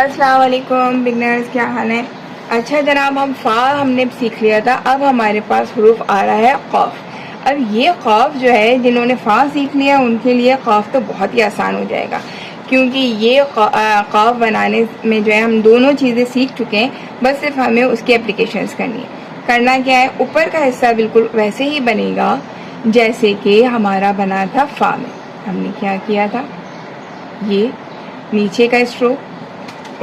अस्सलाम वालेकुम बिगनर्स, क्या हाल है। अच्छा जनाब, हम फ़ा हमने सीख लिया था, अब हमारे पास हरूफ आ रहा है क़ाफ। अब ये क़ाफ जो है, जिन्होंने फ़ा सीख लिया उनके लिए क़ाफ तो बहुत ही आसान हो जाएगा, क्योंकि ये क़ाफ बनाने में जो है हम दोनों चीज़ें सीख चुके हैं, बस सिर्फ हमें उसकी एप्लीकेशंस करनी है। करना क्या है, ऊपर का हिस्सा बिल्कुल वैसे ही बनेगा जैसे कि हमारा बना था फ़ा में। हमने क्या किया था, ये नीचे का स्ट्रोक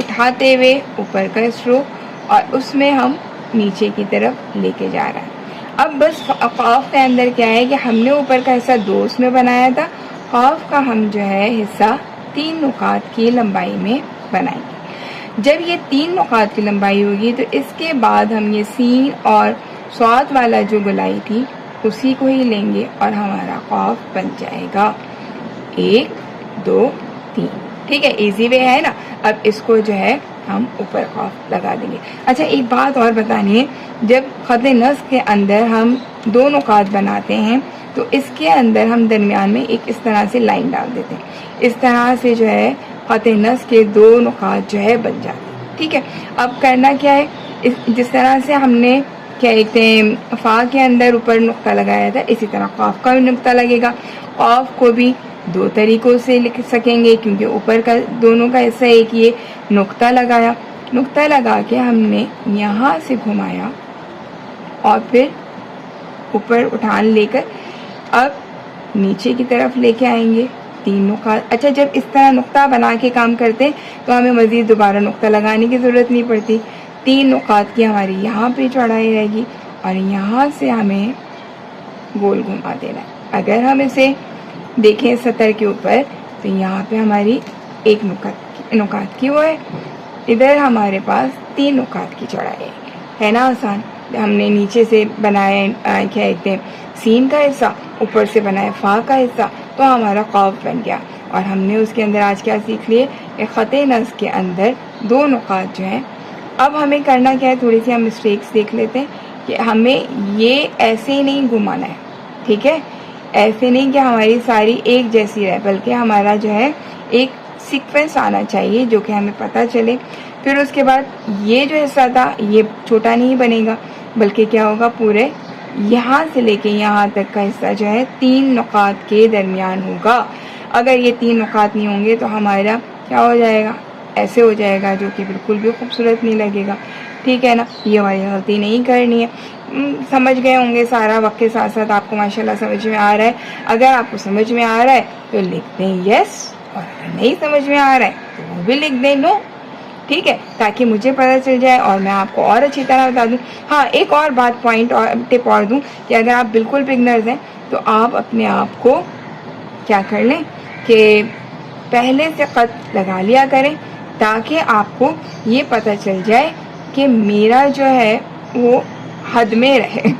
उठाते हुए ऊपर का स्ट्रोक और उसमें हम नीचे की तरफ लेके जा रहे हैं। अब बस क़ाफ के अंदर क्या है कि हमने ऊपर का हिस्सा 2 उसमें बनाया था, क़ाफ का हम जो है हिस्सा 3 नुकात की लंबाई में बनाएंगे। जब ये 3 नुकात की लंबाई होगी तो इसके बाद हम ये सीन और स्वाद वाला जो गोलाई थी उसी को ही लेंगे और हमारा क़ाफ बन जाएगा 1 2 3। ठीक है, इजी वे है ना। अब इसको जो है हम ऊपर क़ाफ लगा देंगे। अच्छा एक बात और बतानी है, जब ख़त नस्ख के अंदर हम 2 नुकात बनाते हैं तो इसके अंदर हम दरमियान में एक इस तरह से लाइन डाल देते हैं। इस तरह से जो है ख़त नस्ख के 2 नुकात जो है बन जाते हैं। ठीक है, अब करना क्या है, जिस तरह से हमने क्या कहते हैं फ़ा के अंदर ऊपर नुक्ता लगाया था, इसी तरह क़ाफ का भी नुक्ता लगेगा। क़ाफ को भी 2 तरीक़ों से लिख सकेंगे, क्योंकि ऊपर का दोनों का हिस्सा एक ये नुक्ता लगाया, नुक्ता लगा के हमने यहाँ से घुमाया और फिर ऊपर उठान लेकर अब नीचे की तरफ लेके आएंगे 3 नुकात। अच्छा, जब इस तरह नुक्ता बना के काम करते हैं तो हमें मज़ीद दोबारा नुक्ता लगाने की ज़रूरत नहीं पड़ती। 3 नुकात की हमारी यहाँ पे चौड़ाई रहेगी और यहाँ से हमें गोल घुमा देना है। अगर हम इसे देखें सतर के ऊपर तो यहाँ पे हमारी 1 नुकात की वो है, इधर हमारे पास 3 नुकात की चौड़ाई है ना। आसान। हमने नीचे से बनाया क्या कहते हैं सीन का हिस्सा, ऊपर से बनाया फ़ा का हिस्सा, तो हमारा क़ाफ बन गया। और हमने उसके अंदर आज क्या सीख लिए कि ख़त नस्ख के अंदर 2 नुकात जो हैं। अब हमें करना क्या है, थोड़ी सी हम मिस्टेक्स देख लेते हैं कि हमें ये ऐसे ही नहीं घुमाना है। ठीक है, ऐसे नहीं कि हमारी सारी एक जैसी रहे, बल्कि हमारा जो है एक सीक्वेंस आना चाहिए जो कि हमें पता चले। फिर उसके बाद ये जो हिस्सा था ये छोटा नहीं बनेगा, बल्कि क्या होगा, पूरे यहाँ से लेके यहाँ तक का हिस्सा जो है 3 नुकात के दरमियान होगा। अगर ये 3 नुकात नहीं होंगे तो हमारा क्या हो जाएगा, ऐसे हो जाएगा, जो कि बिल्कुल भी खूबसूरत नहीं लगेगा। ठीक है ना, ये हमारी गलती नहीं करनी है। समझ गए होंगे सारा, वक्त के साथ साथ आपको माशाल्लाह समझ में आ रहा है। अगर आपको समझ में आ रहा है तो लिख दें यस, और अगर नहीं समझ में आ रहा है तो वो भी लिख दें नो। ठीक है, ताकि मुझे पता चल जाए और मैं आपको और अच्छी तरह बता दूं। हाँ, एक और बात, पॉइंट और टिप और दूं कि अगर आप बिल्कुल बिगनर्स हैं तो आप अपने आप को क्या कर लें कि पहले से ख़त लगा लिया करें, ताकि आपको ये पता चल जाए कि मेरा जो है वो हद में रहे।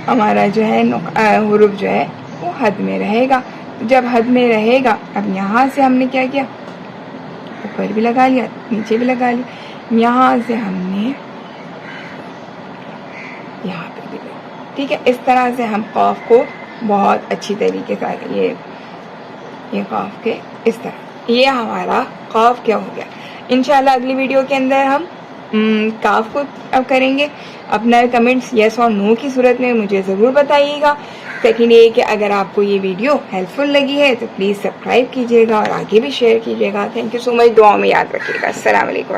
हमारा जो है हुरूफ जो है वो हद में रहेगा। जब हद में रहेगा, अब यहाँ से हमने क्या किया, ऊपर भी लगा लिया, नीचे भी लगा लिया, यहाँ से हमने यहाँ पे भी लगा। ठीक है, इस तरह से हम क़ाफ को बहुत अच्छी तरीके से ये क़ाफ के इस तरह, ये हमारा क़ाफ क्या हो गया। इंशाल्लाह अगली वीडियो के अंदर हम काफ को अब करेंगे। अपना कमेंट्स यस और नो की सूरत में मुझे ज़रूर बताइएगा। सेकंड ये कि अगर आपको ये वीडियो हेल्पफुल लगी है तो प्लीज़ सब्सक्राइब कीजिएगा और आगे भी शेयर कीजिएगा। थैंक यू सो मच, दुआ में याद रखिएगा। अस्सलाम वालेकुम।